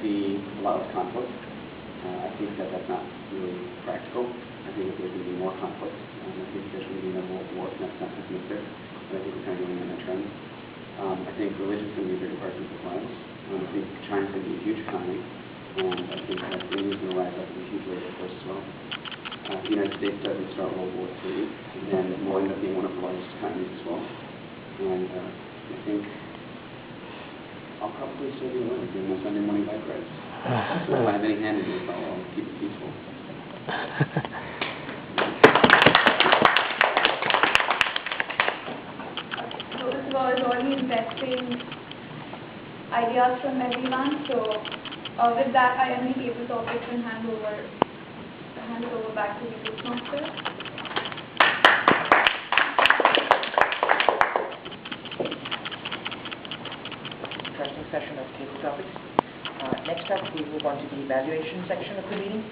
see a lot of conflict. I think that that's not really practical. I think that there's going to be more conflict. I think there's going to be no more war. That's not pessimistic, but I think we're kind of going in that trend. I think religion is going to be a bigger part of people's lives. I think China's going to be a huge economy, and I think that India is going to rise up in a huge way, of course, as well. If the United States doesn't start World War III, then we'll end up being one of the largest economies as well. And I think I'll probably still be alone doing my Sunday morning bike rides. So if I have any hand in this, I'll keep it peaceful. So this was really interesting ideas from everyone. So with that, I am the TableTopics and hand it over back to the group master. Interesting session of TableTopics. Next up, we move on to the evaluation section of the meeting.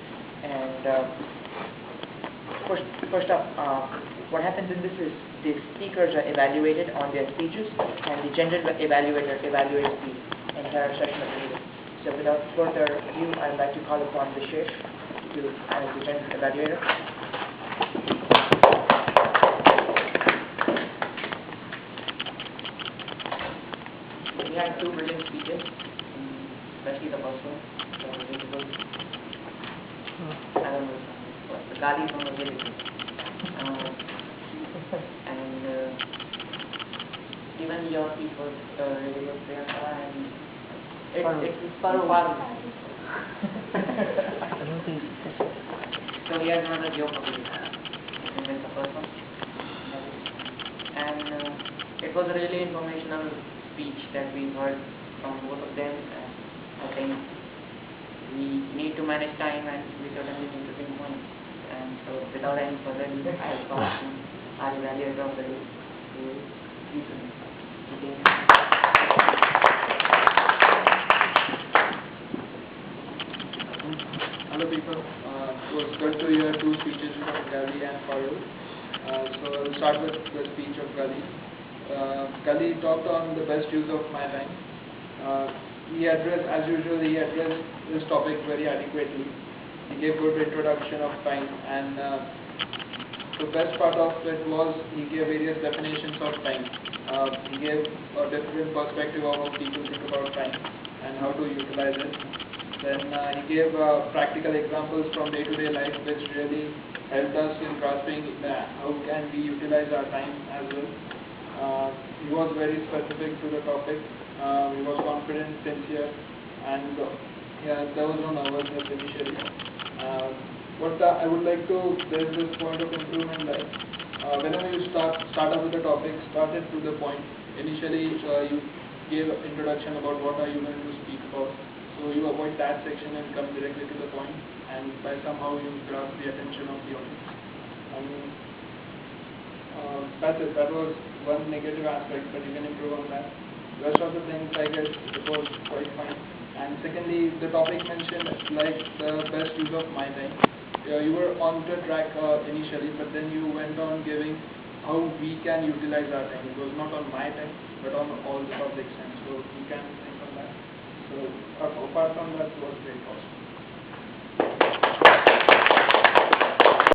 And first up, what happens in this is the speakers are evaluated on their speeches, and the general evaluator evaluates the entire session of the meeting. So without further ado, I'd like to call upon Vishesh as the general evaluator. We had two brilliant speeches, especially the first one. I don't know, the Gali one was really good. And even your speech was really good, Priyanka, and it's Paru. So he has another joke of it. I think the first one. And it was a really informational speech that we heard from both of them. I think we need to manage time, and we certainly need to think points. And so without any further ado, I'll call our evaluator of the day to speak to me. Hello people, it was good to hear two speeches from Gali and Farooq. So I'll start with the speech of Gali. Gali talked on the best use of my time. As usual, he addressed this topic very adequately. He gave good introduction of time, and the best part of it was he gave various definitions of time. He gave a different perspective of how people think about time and how to utilize it. Then he gave practical examples from day-to-day life, which really helped us in grasping how can we utilize our time as well. He was very specific to the topic. He was confident, sincere, and there was no nervousness initially. I would like to raise this point of improvement, like whenever you start up with the topic, start it to the point. Initially, you gave an introduction about what are you going to speak about. So you avoid that section and come directly to the point, and by somehow you grasp the attention of the audience. That's it. That was one negative aspect, but you can improve on that. The rest of the things, I guess, it was quite fine. And secondly, the topic mentioned like the best use of my time. You were on the track initially, but then you went on giving how we can utilize our time. It was not on my time, but on all the public's time. So you can think on that. So apart from that, it was very awesome.